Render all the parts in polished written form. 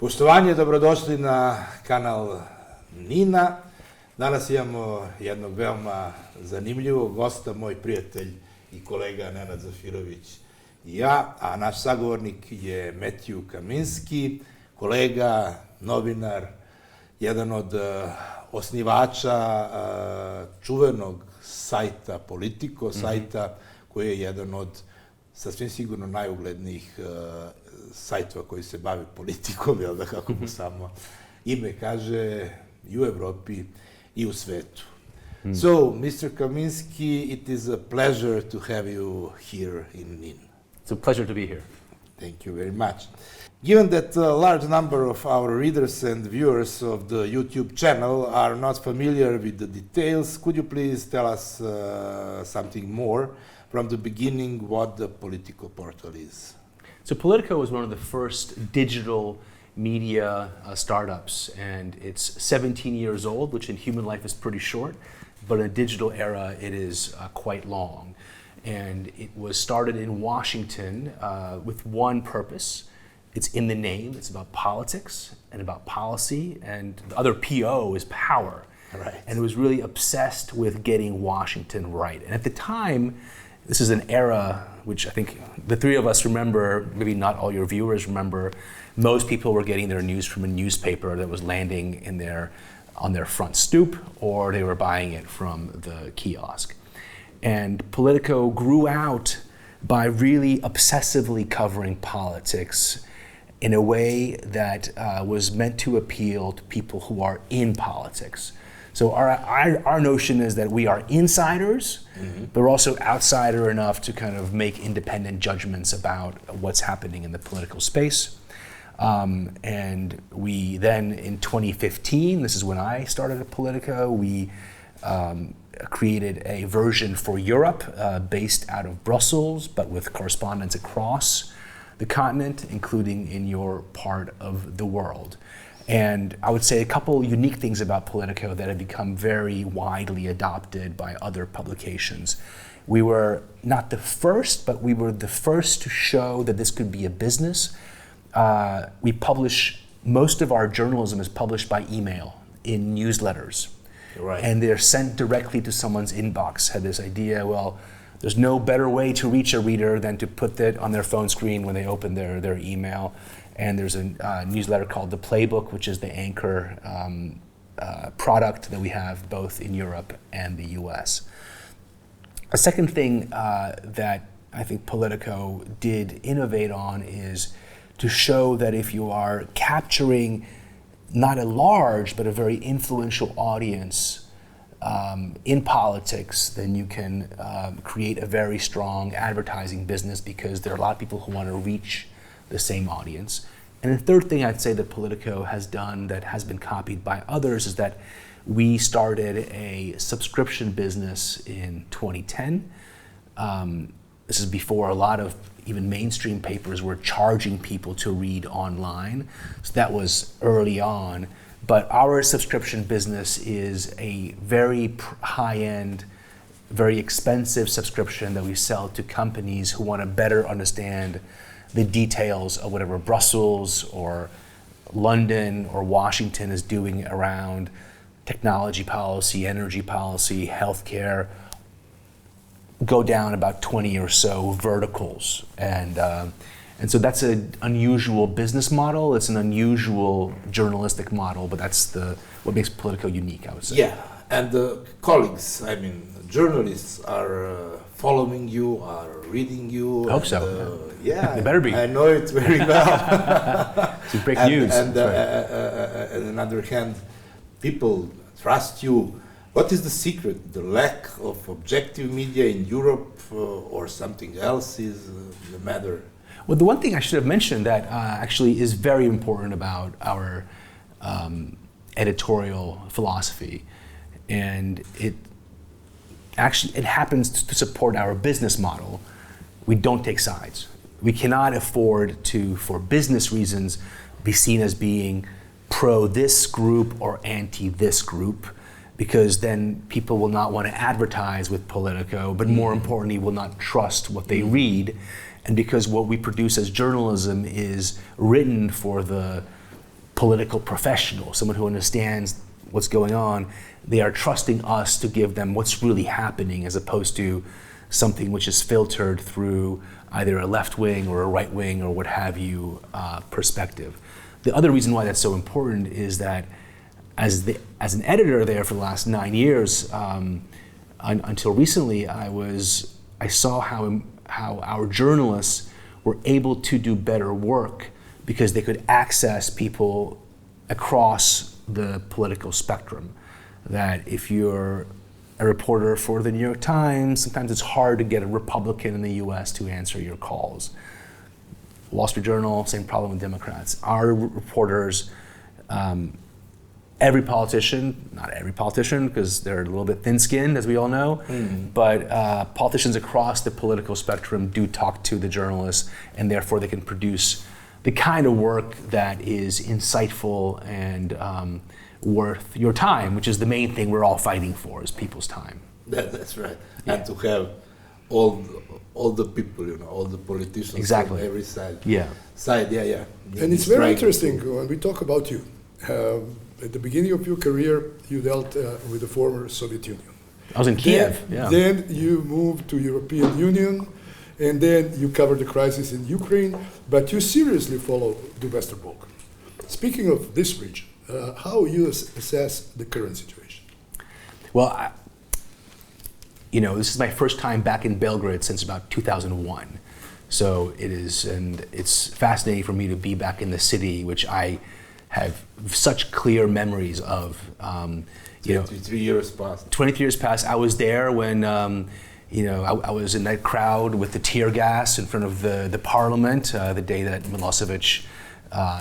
Poštovanje, dobrodošli na kanal Nina. Danas imamo jednog veoma zanimljivog gosta, moj prijatelj i kolega Nenad Zafirović i ja, a naš sagovornik je Metju Kaminski, kolega, novinar, jedan od osnivača čuvenog sajta Politiko, sajta koji je jedan od sasvim sigurno najuglednijih sajtova koji se bavi politikom, jel da, kako mu samo ime kaže, i u Evropi i u svetu. So, Mr. Kaminski, it is a pleasure to have you here in NIN. It's a pleasure to be here. Thank you very much. Given that a large number of our readers and viewers of the YouTube channel are not familiar with the details, could you please tell us something more from the beginning what the Politiko portal is? So Politiko was one of the first digital media startups, and it's 17 years old, which in human life is pretty short, but in a digital era it is quite long. And it was started in Washington with one purpose. It's in the name. It's about politics and about policy, and the other PO is power. Right. And it was really obsessed with getting Washington right. And at the time, this is an era which I think the three of us remember, maybe not all your viewers remember. Most people were getting their news from a newspaper that was landing on their front stoop, or they were buying it from the kiosk. And Politiko grew out by really obsessively covering politics in a way that was meant to appeal to people who are in politics. So our notion is that we are insiders, but we're also outsider enough to kind of make independent judgments about what's happening in the political space. And we then, in 2015, this is when I started at Politiko, we created a version for Europe based out of Brussels, but with correspondents across the continent, including in your part of the world. And I would say a couple unique things about Politiko that have become very widely adopted by other publications. We were not the first, but we were the first to show that this could be a business. We publish, most of our journalism is published by email in newsletters. Right. And they're sent directly to someone's inbox. Had this idea, well, there's no better way to reach a reader than to put that on their phone screen when they open their email. And there's a newsletter called The Playbook, which is the anchor product that we have both in Europe and the US. A second thing that I think Politiko did innovate on is to show that if you are capturing not a large, but a very influential audience in politics, then you can create a very strong advertising business because there are a lot of people who want to reach the same audience. And the third thing I'd say that Politiko has done that has been copied by others is that we started a subscription business in 2010. This is before a lot of even mainstream papers were charging people to read online. So that was early on. But our subscription business is a very high-end, very expensive subscription that we sell to companies who want to better understand the details of whatever Brussels or London or Washington is doing around technology policy, energy policy, healthcare, go down about 20 or so verticals. And so that's an unusual business model. It's an unusual journalistic model, but that's what makes Politiko unique, I would say. Yeah, and the colleagues, I mean, journalists are following you, are reading you. I hope so. Yeah, they better be. I know it very well. It's great news. And on the other hand, people trust you. What is the secret? The lack of objective media in Europe or something else is the matter? Well, the one thing I should have mentioned that actually is very important about our editorial philosophy, and it happens to support our business model. We don't take sides. We cannot afford to, for business reasons, be seen as being pro this group or anti this group, because then people will not want to advertise with Politiko, but more importantly, will not trust what they read. And because what we produce as journalism is written for the political professional, someone who understands what's going on. They are trusting us to give them what's really happening, as opposed to something which is filtered through either a left wing or a right wing or what have you perspective. The other reason why that's so important is that as an editor there for the last 9 years, until recently, I saw how our journalists were able to do better work because they could access people across the political spectrum. That if you're a reporter for the New York Times, sometimes it's hard to get a Republican in the US to answer your calls. Wall Street Journal, same problem with Democrats. Our reporters, every politician, not every politician, because they're a little bit thin-skinned, as we all know, but politicians across the political spectrum do talk to the journalists, and therefore they can produce the kind of work that is insightful and worth your time, which is the main thing we're all fighting for, is people's time. That's right. Yeah. And to have all the people, all the politicians from every side. Yeah. And it's very interesting when we talk about you. At the beginning of your career, you dealt with the former Soviet Union. I was in Kiev. Then you moved to European Union, and then you covered the crisis in Ukraine, but you seriously follow the Western Balkans. Speaking of this region, how you assess the current situation? Well, this is my first time back in Belgrade since about 2001. So it is, and it's fascinating for me to be back in the city, which I have such clear memories of. 23 years passed. 23 years passed. I was there when, I was in that crowd with the tear gas in front of the parliament the day that Milosevic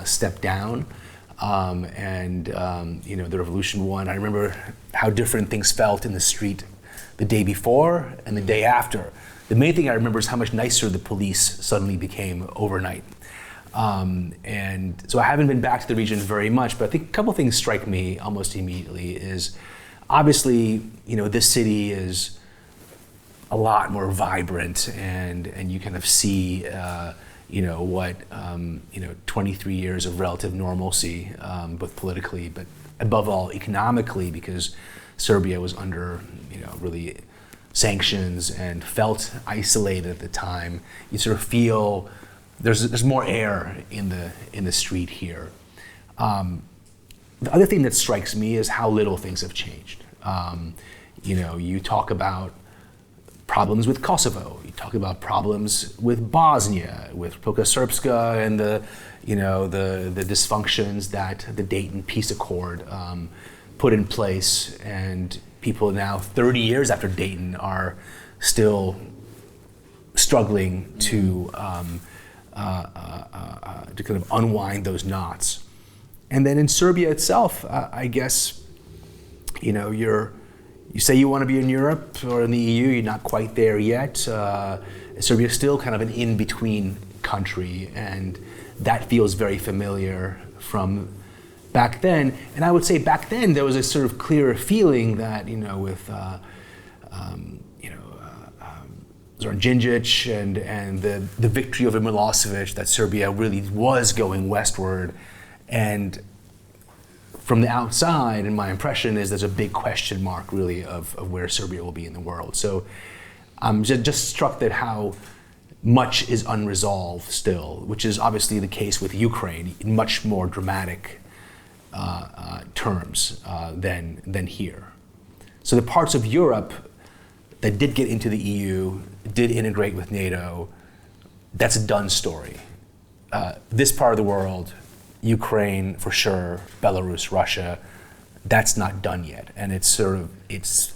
stepped down. The revolution won. I remember how different things felt in the street the day before and the day after. The main thing I remember is how much nicer the police suddenly became overnight. And so I haven't been back to the region very much, but I think a couple things strike me almost immediately is, obviously, this city is a lot more vibrant, and you kind of see, what 23 years of relative normalcy, both politically, but above all economically, because Serbia was under, really sanctions and felt isolated at the time. You sort of feel there's more air in the street here. The other thing that strikes me is how little things have changed. You talk about problems with Kosovo. You talk about problems with Bosnia, with Republika Srpska, and the dysfunctions that the Dayton Peace Accord put in place, and people now 30 years after Dayton are still struggling to kind of unwind those knots. And then in Serbia itself, I guess, you say you want to be in Europe or in the EU, you're not quite there yet. Serbia is still kind of an in-between country, and that feels very familiar from back then. And I would say back then there was a sort of clearer feeling that, with Zoran Đinđić and the victory over Milosevic, that Serbia really was going westward. And from the outside, and my impression is there's a big question mark really of where Serbia will be in the world. So I'm just struck at how much is unresolved still, which is obviously the case with Ukraine in much more dramatic terms than here. So the parts of Europe that did get into the EU, did integrate with NATO, that's a done story. This part of the world, Ukraine for sure, Belarus, Russia, that's not done yet. And it's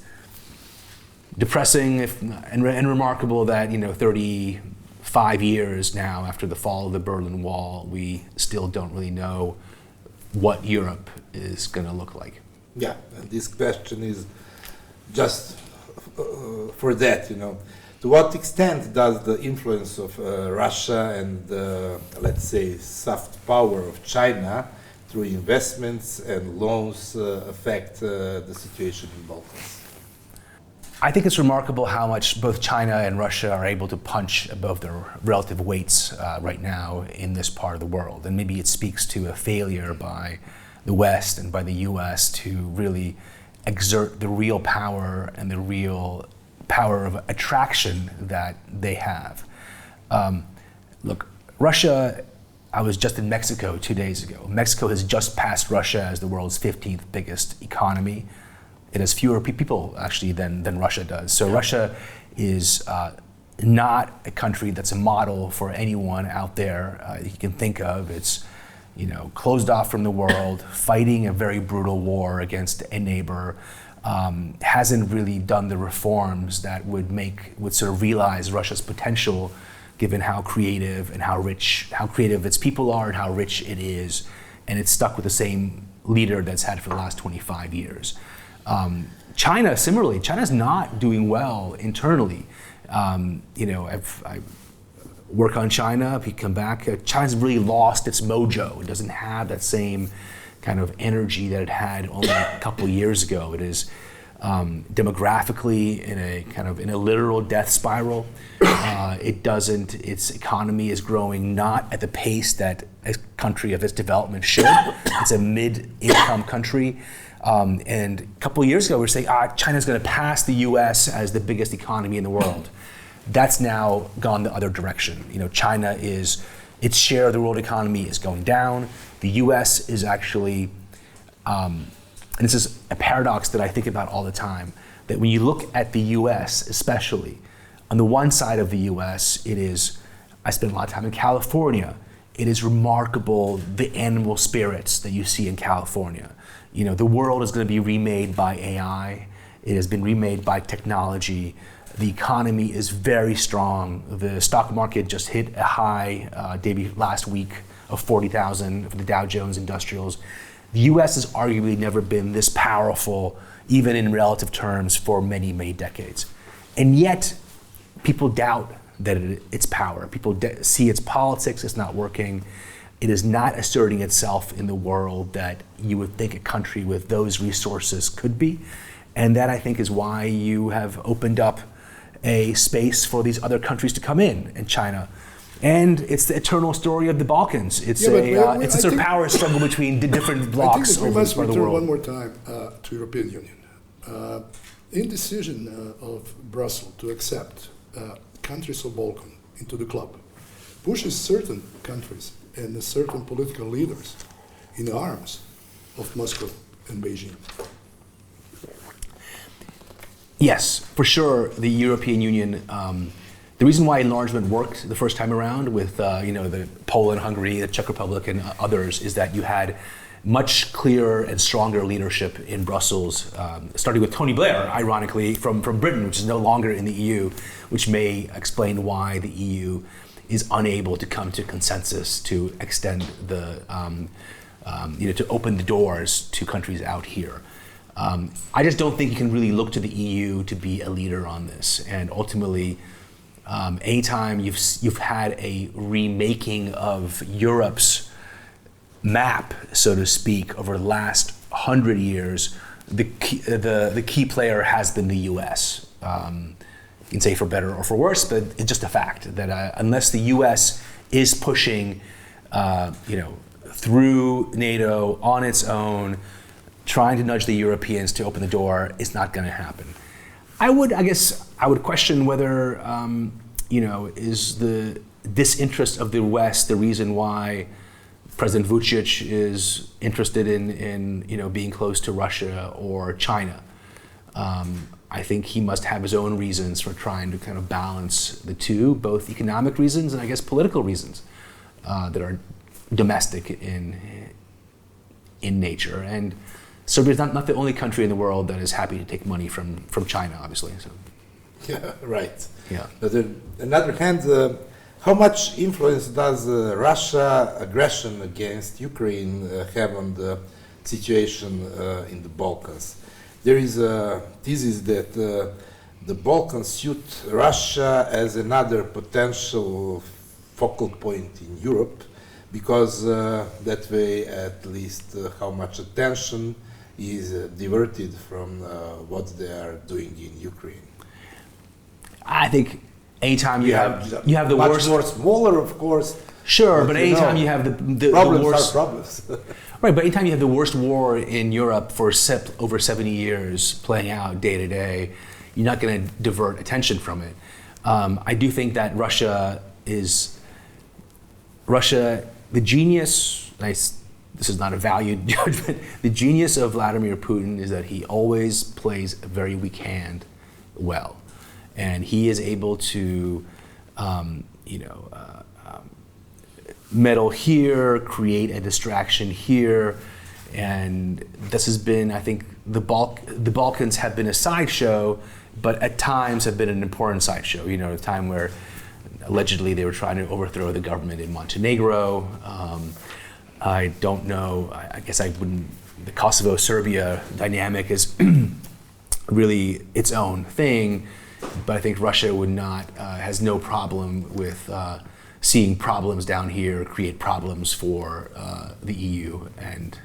depressing and remarkable that 35 years now after the fall of the Berlin Wall, we still don't really know what Europe is going to look like. Yeah, and this question is just for that, to what extent does the influence of Russia and let's say soft power of China through investments and loans affect the situation in Balkans? I think it's remarkable how much both China and Russia are able to punch above their relative weights right now in this part of the world. And maybe it speaks to a failure by the West and by the US to really exert the real power and the real power of attraction that they have. Look, Russia, I was just in Mexico 2 days ago. Mexico has just passed Russia as the world's 15th biggest economy. It has fewer people actually than Russia does. So Russia is not a country that's a model for anyone out there you can think of. It's closed off from the world, fighting a very brutal war against a neighbor, hasn't really done the reforms that would sort of realize Russia's potential, given how creative and how creative its people are and how rich it is. And it's stuck with the same leader that's had for the last 25 years. China, similarly, China's not doing well internally. I work on China, if you come back, China's really lost its mojo. It doesn't have that same kind of energy that it had only a couple of years ago. It is demographically in a literal death spiral. Its economy is growing not at the pace that a country of its development should. It's a mid-income country. And a couple of years ago, we were saying, China's going to pass the US as the biggest economy in the world. That's now gone the other direction. China its share of the world economy is going down. The US is actually, and this is a paradox that I think about all the time, that when you look at the US especially, on the one side of the US, I spent a lot of time in California. It is remarkable the animal spirits that you see in California. The world is going to be remade by AI. It has been remade by technology. The economy is very strong. The stock market just hit a high last week of 40,000 for the Dow Jones Industrials. The US has arguably never been this powerful, even in relative terms, for many, many decades. And yet, people doubt that its power. People see its politics, it's not working. It is not asserting itself in the world that you would think a country with those resources could be. And that, I think, is why you have opened up a space for these other countries to come in, and China. And it's the eternal story of the Balkans. It's a sort of power struggle between the different blocks over this part of the world. One more time to European Union. Indecision of Brussels to accept countries of Balkan into the club pushes certain countries and certain political leaders in the arms of Moscow and Beijing. Yes, for sure, the European Union, the reason why enlargement worked the first time around with the Poland, Hungary, the Czech Republic, and others is that you had much clearer and stronger leadership in Brussels, starting with Tony Blair, ironically, from Britain, which is no longer in the EU, which may explain why the EU is unable to come to consensus to extend to open the doors to countries out here. I just don't think you can really look to the EU to be a leader on this. And ultimately, anytime you've had a remaking of Europe's map, so to speak, over the last 100 years, the key player has been the US. You can say for better or for worse, but it's just a fact that unless the US is pushing, through NATO on its own, trying to nudge the Europeans to open the door, it's not going to happen. I would question whether, is the disinterest of the West the reason why President Vučić is interested in being close to Russia or China. I think he must have his own reasons for trying to kind of balance the two, both economic reasons and I guess political reasons that are domestic in nature. And Serbia's not the only country in the world that is happy to take money from China, obviously. So. Yeah, right. Yeah. But on the other hand, how much influence does Russia aggression against Ukraine have on the situation in the Balkans? There is a thesis that the Balkans suit Russia as another potential focal point in Europe, because that way at least how much attention is diverted from what they are doing in Ukraine. I think anytime you have the much worst, more smaller, of course. sure, but anytime you have the problems worst are problems. Right, but anytime you have the worst war in Europe for over 70 years playing out day to day, you're not going to divert attention from it. I do think that Russia, the genius, this is not a valued judgment, the genius of Vladimir Putin is that he always plays a very weak hand well. And he is able to, meddle here, create a distraction here, and this has been, I think, the Balkans have been a sideshow, but at times have been an important sideshow. A time where allegedly they were trying to overthrow the government in Montenegro. I don't know. I guess I wouldn't. The Kosovo-Serbia dynamic is really its own thing, but I think Russia would not has no problem with. Seeing problems down here create problems for the EU and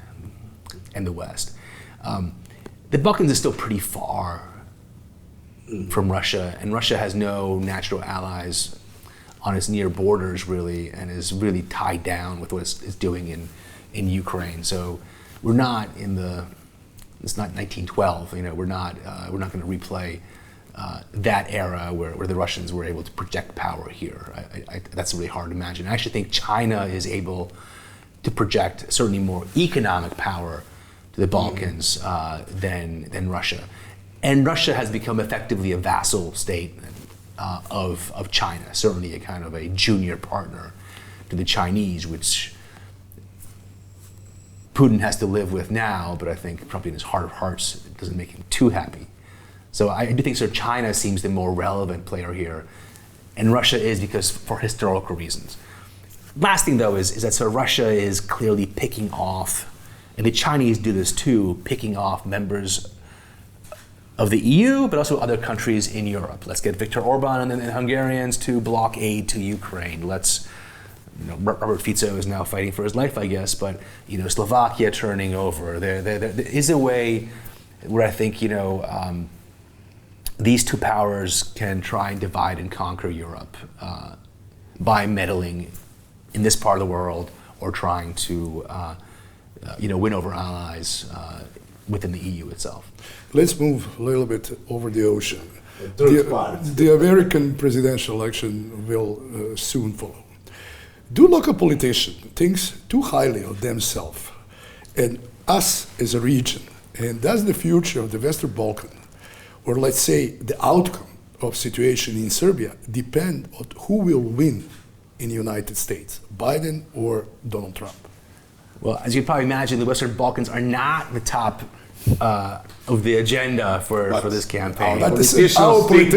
the West. The Balkans is still pretty far from Russia, and Russia has no natural allies on its near borders really, and is really tied down with what it's doing in Ukraine. So we're not it's not 1912. We're not going to replay. That era where the Russians were able to project power here. That's really hard to imagine. I actually think China is able to project certainly more economic power to the Balkans than Russia. And Russia has become effectively a vassal state of China, certainly a kind of a junior partner to the Chinese, which Putin has to live with now, but I think probably in his heart of hearts it doesn't make him too happy. So I do think China seems the more relevant player here, and Russia is because for historical reasons. Last thing though is that Russia is clearly picking off, and the Chinese do this too, picking off members of the EU, but also other countries in Europe. Let's get Viktor Orban and the Hungarians to block aid to Ukraine. Robert Fico is now fighting for his life, I guess, but Slovakia turning over. There is a way where I think these two powers can try and divide and conquer Europe by meddling in this part of the world or trying to, win over allies within the EU itself. Let's move a little bit over the ocean. The American presidential election will soon follow. Do local politicians think too highly of themselves and us as a region? And does the future of the Western Balkan, or let's say the outcome of situation in Serbia, depend on who will win in the United States, Biden or Donald Trump? Well, as you probably imagine, the Western Balkans are not the top of the agenda for this campaign. Our politicians think.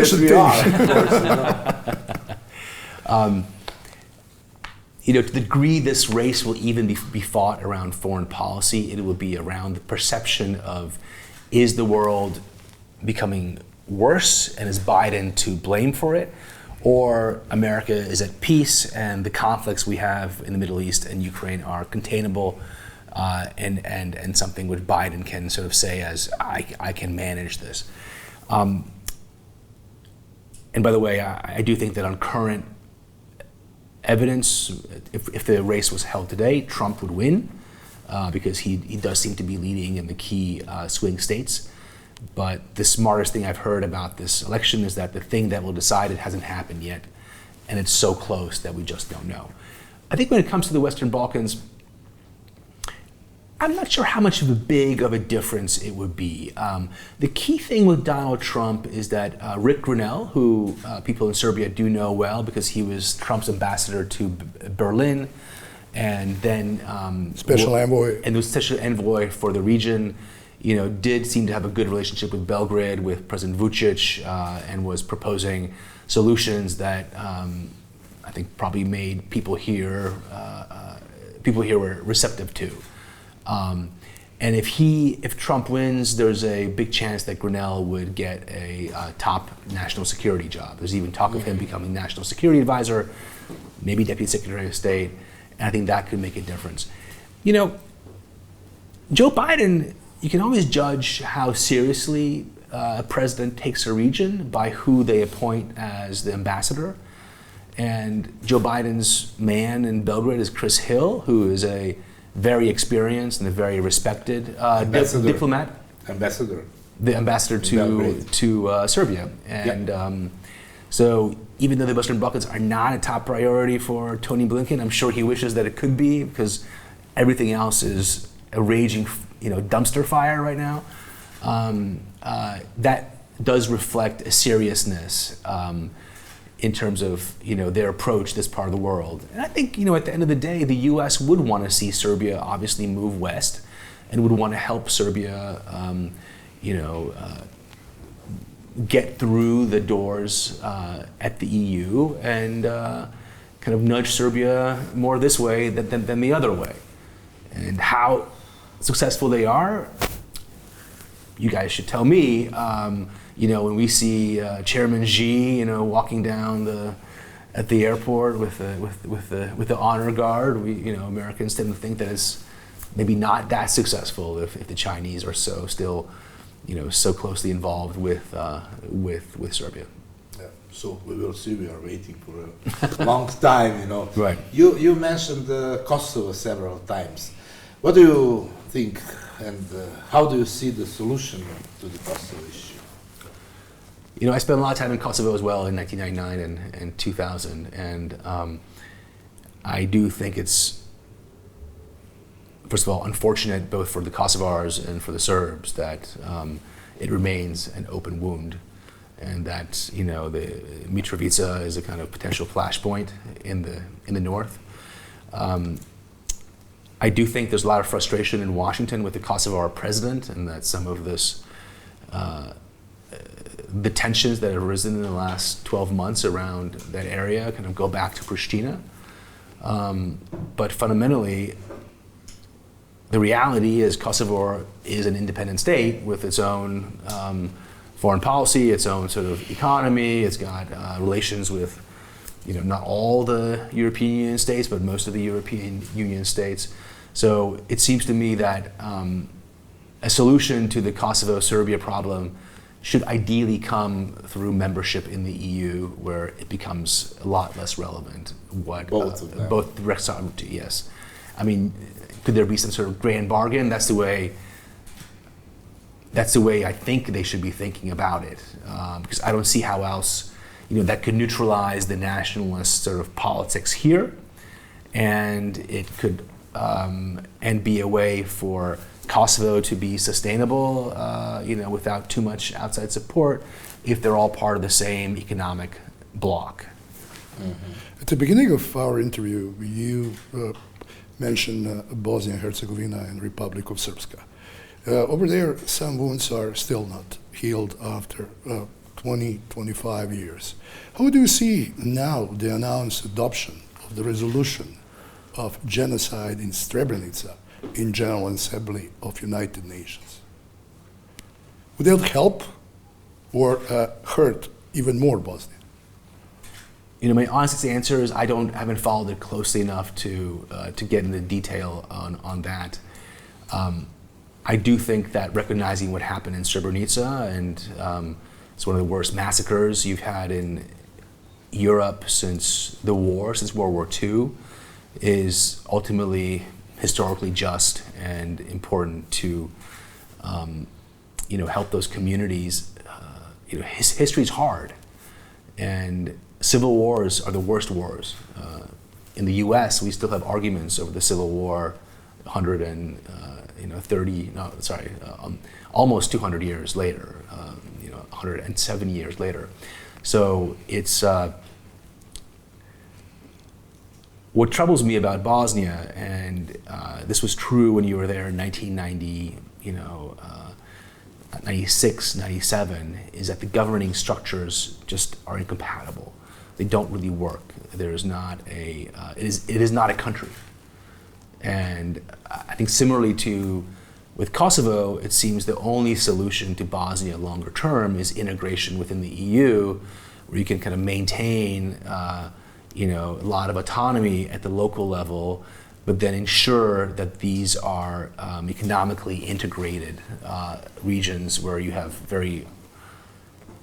To the degree this race will even be fought around foreign policy, it will be around the perception of, is the world becoming worse and is Biden to blame for it? Or America is at peace and the conflicts we have in the Middle East and Ukraine are containable and something which Biden can sort of say as, I can manage this. And by the way, I do think that on current evidence, if the race was held today, Trump would win because he does seem to be leading in the key swing states. But the smartest thing I've heard about this election is that the thing that will decide it hasn't happened yet, and it's so close that we just don't know. I think when it comes to the Western Balkans, I'm not sure how much of a difference it would be. The key thing with Donald Trump is that Rick Grenell, who people in Serbia do know well because he was Trump's ambassador to Berlin, and then special envoy, and was special envoy for the region, did seem to have a good relationship with Belgrade, with President Vučić, and was proposing solutions that I think probably made people here were receptive to. And if Trump wins, there's a big chance that Grenell would get a top national security job. There's even talk of him becoming national security advisor, maybe deputy secretary of state, and I think that could make a difference. Joe Biden, you can always judge how seriously president takes a region by who they appoint as the ambassador. And Joe Biden's man in Belgrade is Chris Hill, who is a very experienced and a very respected diplomat. The ambassador to Serbia. And so even though the Western Balkans are not a top priority for Tony Blinken, I'm sure he wishes that it could be, because everything else is a raging, dumpster fire right now. That does reflect a seriousness in terms of their approach to this part of the world. And I think at the end of the day, the U.S. would want to see Serbia obviously move west, and would want to help Serbia, get through the doors at the EU and kind of nudge Serbia more this way than the other way. And how successful they are, you guys should tell me. When we see Chairman Xi, walking down at the airport with the honor guard, Americans tend to think that it's maybe not that successful if the Chinese are still so closely involved with Serbia. Yeah. So we will see. We are waiting for a long time. Right. You mentioned Kosovo several times. What do you think, and how do you see the solution to the Kosovo issue? I spent a lot of time in Kosovo as well in 1999 and 2000, and I do think it's, first of all, unfortunate both for the Kosovars and for the Serbs that it remains an open wound, and that the Mitrovica is a kind of potential flashpoint in the north. I do think there's a lot of frustration in Washington with the Kosovar president, and that some of this, the tensions that have arisen in the last 12 months around that area kind of go back to Pristina. But fundamentally, the reality is Kosovo is an independent state with its own foreign policy, its own sort of economy. It's got relations with, not all the European Union states, but most of the European Union states. So it seems to me that a solution to the Kosovo-Serbia problem should ideally come through membership in the EU, where it becomes a lot less relevant. Both direct sovereignty, yes. I mean, could there be some sort of grand bargain? That's the way I think they should be thinking about it, because I don't see how else, that could neutralize the nationalist sort of politics here, and it could, and be a way for Kosovo to be sustainable, without too much outside support, if they're all part of the same economic bloc. Mm-hmm. At the beginning of our interview, you mentioned Bosnia and Herzegovina and Republic of Srpska. Over there, some wounds are still not healed after 25 years. How do you see now the announced adoption of the resolution of genocide in Srebrenica in General Assembly of United Nations? Would that help or hurt even more Bosnia? My honest answer is I haven't followed it closely enough to get into detail on that. I do think that recognizing what happened in Srebrenica, and it's one of the worst massacres you've had in Europe since World War II, is ultimately historically just and important to help those communities. History is hard, and civil wars are the worst wars. In the U.S., we still have arguments over the Civil War, almost 200 years later, 107 years later. So it's what troubles me about Bosnia, and this was true when you were there in 1990, 96, 97, is that the governing structures just are incompatible. They don't really work. There is not it is not a country. And I think similarly to with Kosovo, it seems the only solution to Bosnia longer term is integration within the EU, where you can kind of maintain a lot of autonomy at the local level, but then ensure that these are economically integrated regions where you have very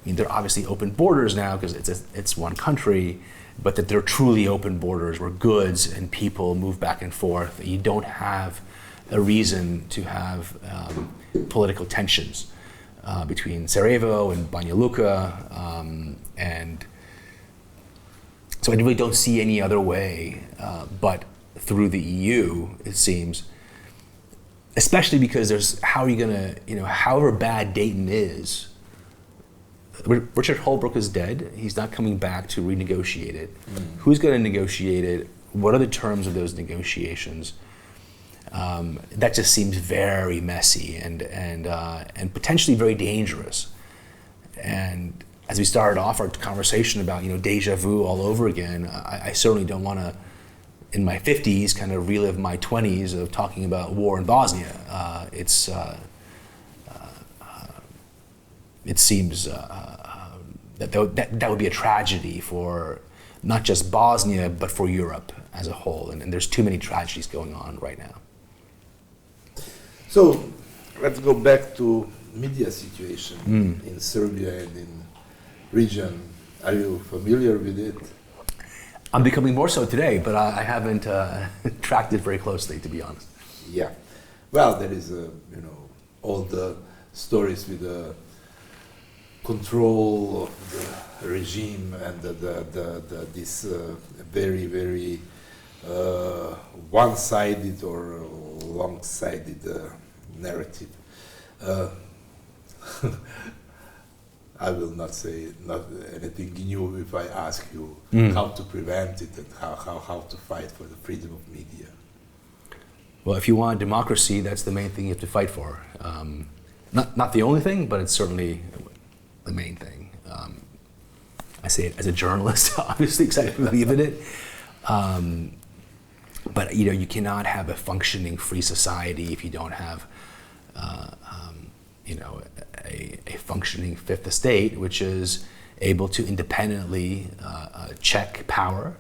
mean, there are obviously open borders now because it's one country, but that they're truly open borders where goods and people move back and forth. You don't have a reason to have political tensions between Sarajevo and Banja Luka, and so I really don't see any other way but through the EU, it seems, especially because how are you going to, however bad Dayton is, Richard Holbrooke is dead. He's not coming back to renegotiate it. Who's going to negotiate it? What are the terms of those negotiations? That just seems very messy and potentially very dangerous. And as we started off our conversation about deja vu all over again, I certainly don't want to, in my 50s, kind of relive my 20s of talking about war in Bosnia. It seems that would be a tragedy for not just Bosnia, but for Europe as a whole. And there's too many tragedies going on right now. So let's go back to media situation in Serbia and in region. Are you familiar with it? I'm becoming more so today, but I haven't tracked it very closely, to be honest. Yeah. Well, there is all the stories with the control of the regime and this very, very one-sided or long-sided narrative. I will not say anything new if I ask you how to prevent it and how to fight for the freedom of media. Well, if you want democracy, that's the main thing you have to fight for. Not the only thing, but it's certainly the main thing. I say it as a journalist, obviously, because I believe in it. But you cannot have a functioning free society if you don't have a functioning fifth estate, which is able to independently check power,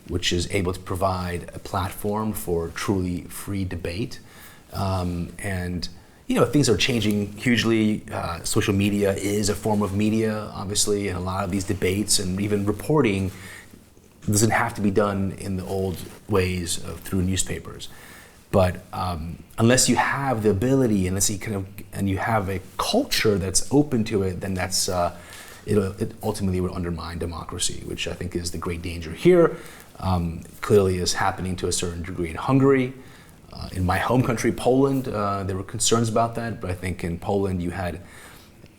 which is able to provide a platform for truly free debate. And things are changing hugely. Social media is a form of media, obviously, and a lot of these debates and even reporting doesn't have to be done in the old ways through newspapers. But unless you have the ability, unless you have a culture that's open to it, then it ultimately would undermine democracy, which I think is the great danger here. Clearly is happening to a certain degree in Hungary. In my home country, Poland, there were concerns about that, but I think in Poland you had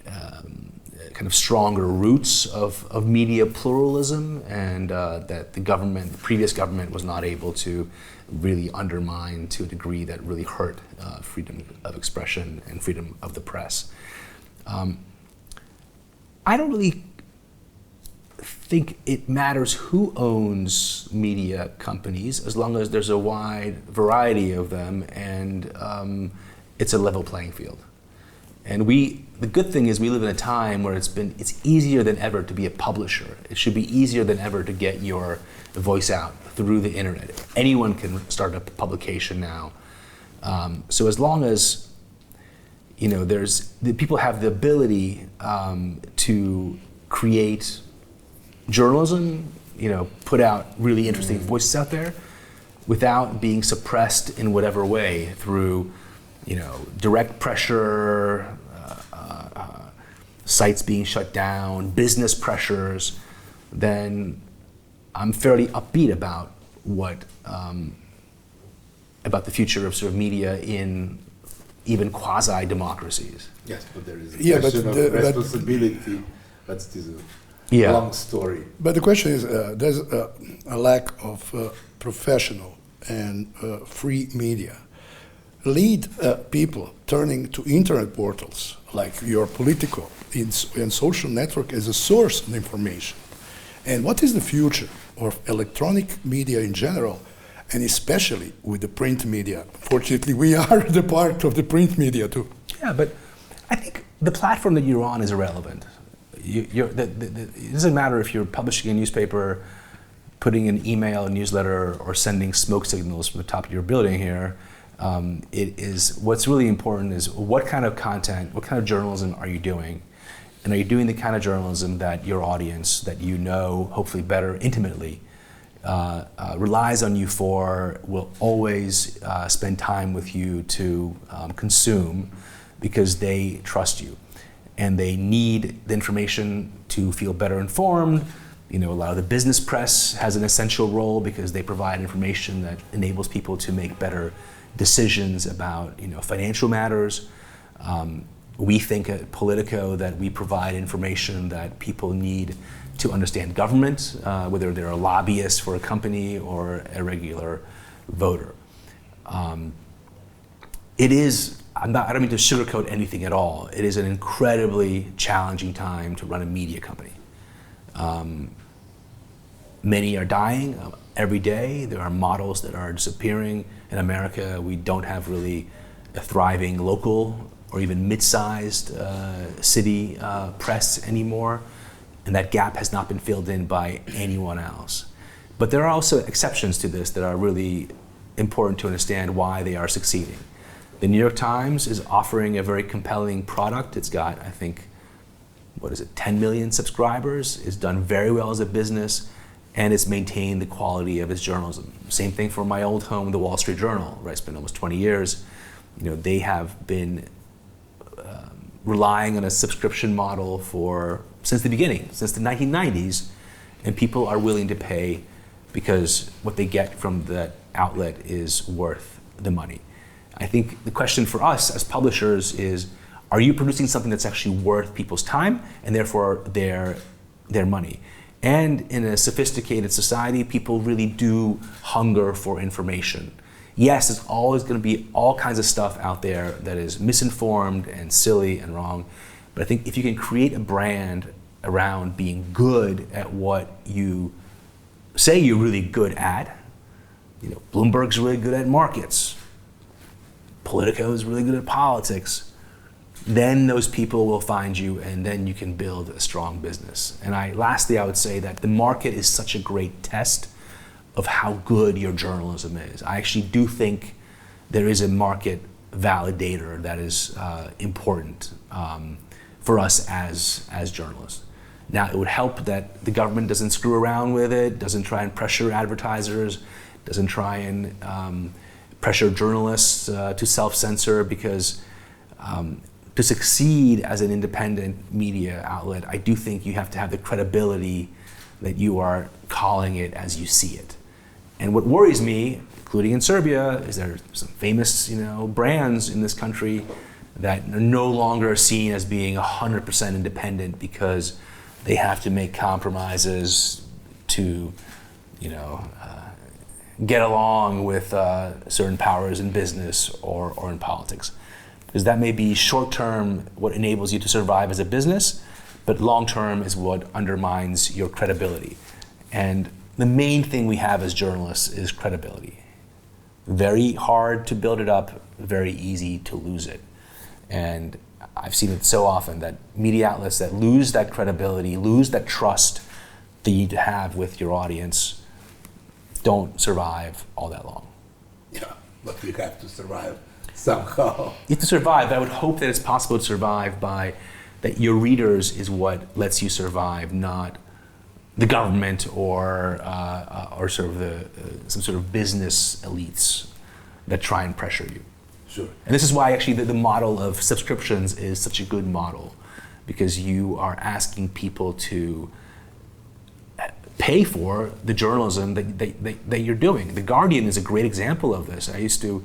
kind of stronger roots of media pluralism, and that the previous government was not able to really undermine to a degree that really hurt freedom of expression and freedom of the press. I don't really think it matters who owns media companies as long as there's a wide variety of them and it's a level playing field. And the good thing is we live in a time where it's easier than ever to be a publisher. It should be easier than ever to get your voice out through the internet. Anyone can start a publication now. So as long as people have the ability to create journalism, put out really interesting voices out there without being suppressed in whatever way through direct pressure, sites being shut down, business pressures, then I'm fairly upbeat about about the future of sort of media in even quasi-democracies. Yes, but there is a question of responsibility. That's a long story. But the question is, there's a lack of professional and free media. Lead people turning to internet portals like your Politiko and social network as a source of information. And what is the future of electronic media in general, and especially with the print media? Fortunately, we are the part of the print media too. Yeah, but I think the platform that you're on is irrelevant. It doesn't matter if you're publishing a newspaper, putting an email, a newsletter, or sending smoke signals from the top of your building here. What's really important is what kind of content, what kind of journalism are you doing? And are you doing the kind of journalism that your audience, that you know, hopefully better intimately, relies on you for, will always spend time with you to consume because they trust you and they need the information to feel better informed. You know, a lot of the business press has an essential role because they provide information that enables people to make better decisions about, you know, financial matters. We think at Politico that we provide information that people need to understand government, whether they're a lobbyist for a company or a regular voter. It is, I don't mean to sugarcoat anything at all. It is an incredibly challenging time to run a media company. Many are dying every day. There are models that are disappearing. In America, we don't have really a thriving local or even mid-sized city press anymore. And that gap has not been filled in by anyone else. But there are also exceptions to this that are really important to understand why they are succeeding. The New York Times is offering a very compelling product. It's got, I think, 10 million subscribers. It's done very well as a business, and it's maintained the quality of its journalism. Same thing for my old home, the Wall Street Journal, where I spent almost 20 years. You know, they have been relying on a subscription model since the beginning, since the 1990s, and people are willing to pay because what they get from that outlet is worth the money. I think the question for us as publishers is, are you producing something that's actually worth people's time and therefore their money? And in a sophisticated society, people really do hunger for information. Yes, there's always going to be all kinds of stuff out there that is misinformed and silly and wrong. But I think if you can create a brand around being good at what you say you're really good at, you know, Bloomberg's really good at markets, Politico is really good at politics, then those people will find you and then you can build a strong business. And lastly, I would say that the market is such a great test of how good your journalism is. I actually do think there is a market validator that is important for us as journalists. Now, it would help that the government doesn't screw around with it, doesn't try and pressure advertisers, doesn't try and pressure journalists to self-censor, because to succeed as an independent media outlet, I do think you have to have the credibility that you are calling it as you see it. And what worries me, including in Serbia, is there are some famous, brands in this country that are no longer seen as being 100% independent because they have to make compromises to, get along with certain powers in business or in politics. Because that may be short-term what enables you to survive as a business, but long-term is what undermines your credibility. And the main thing we have as journalists is credibility. Very hard to build it up, very easy to lose it. And I've seen it so often that media outlets that lose that credibility, lose that trust that you need to have with your audience, don't survive all that long. Yeah, but we have to survive somehow. You have to survive, but I would hope that it's possible to survive by that your readers is what lets you survive, not the government or sort of some sort of business elites that try and pressure you. Sure. And this is why actually the model of subscriptions is such a good model, because you are asking people to pay for the journalism that you're doing. The Guardian is a great example of this. I used to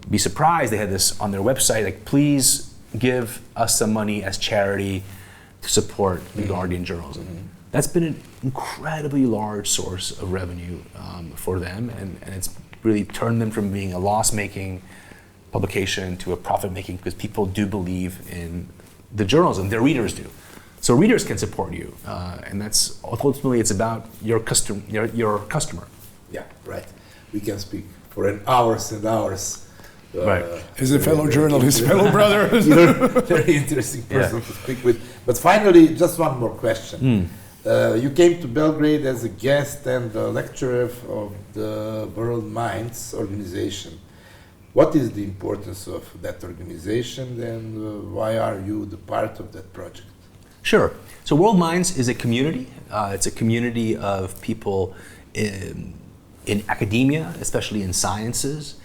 be surprised they had this on their website, like, please give us some money as charity to support the Guardian journalism. Mm-hmm. That's been an incredibly large source of revenue for them, and it's really turned them from being a loss-making publication to a profit-making, because people do believe in the journalism, their readers do. So readers can support you, and that's ultimately it's about your customer. Yeah, right. We can speak for hours and hours. Right. As a fellow journalist, fellow brother. You're a very interesting person to speak with. But finally, just one more question. You came to Belgrade as a guest and a lecturer of the World Minds organization. What is the importance of that organization, and why are you the part of that project? Sure. So World Minds is a community. It's a community of people in academia, especially in sciences,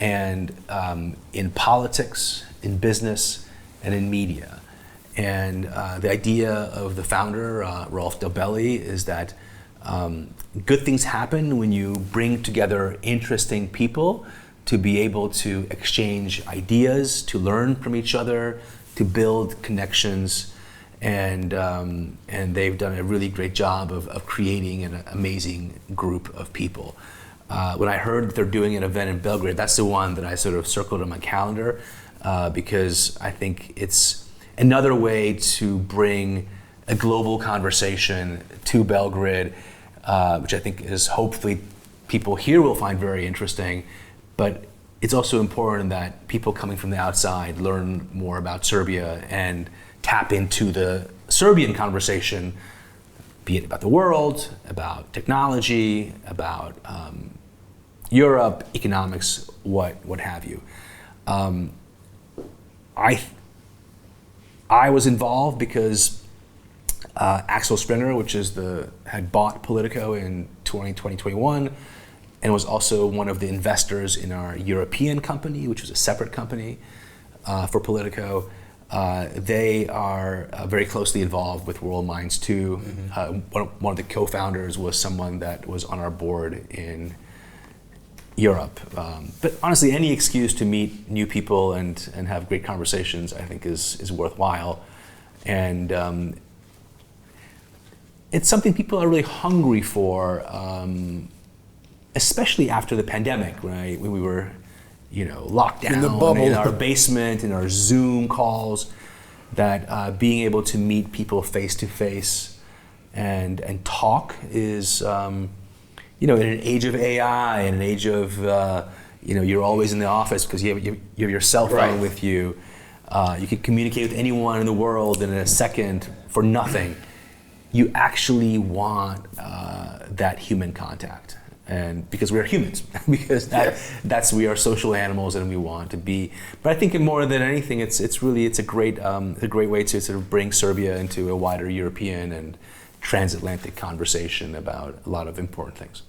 and in politics, in business, and in media. And the idea of the founder, Rolf Dobelli, is that good things happen when you bring together interesting people to be able to exchange ideas, to learn from each other, to build connections, and they've done a really great job of creating an amazing group of people. When I heard that they're doing an event in Belgrade, that's the one that I sort of circled on my calendar because I think it's another way to bring a global conversation to Belgrade, which I think is hopefully people here will find very interesting. But it's also important that people coming from the outside learn more about Serbia and tap into the Serbian conversation, be it about the world, about technology, about Europe, economics, what have you. I was involved because Axel Springer, had bought Politiko in 2021, and was also one of the investors in our European company, which was a separate company for Politiko. They are very closely involved with World Minds too. One of the co-founders was someone that was on our board in Europe. But honestly, any excuse to meet new people and have great conversations, I think is worthwhile. And it's something people are really hungry for, especially after the pandemic, right? When we were, locked down in the bubble, in our basement, in our Zoom calls, that being able to meet people face to face and talk is, in an age of AI, in an age of, you're always in the office because you have your cell phone with you. You can communicate with anyone in the world in a second for nothing. You actually want that human contact. And because we're humans, because we are social animals and we want to be. But I think more than anything, it's a great way to sort of bring Serbia into a wider European and transatlantic conversation about a lot of important things.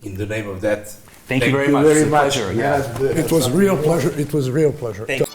In the name of that, thank you very much. Very it's a much. pleasure. Yeah. It was a real pleasure. It was a real pleasure. Thank you.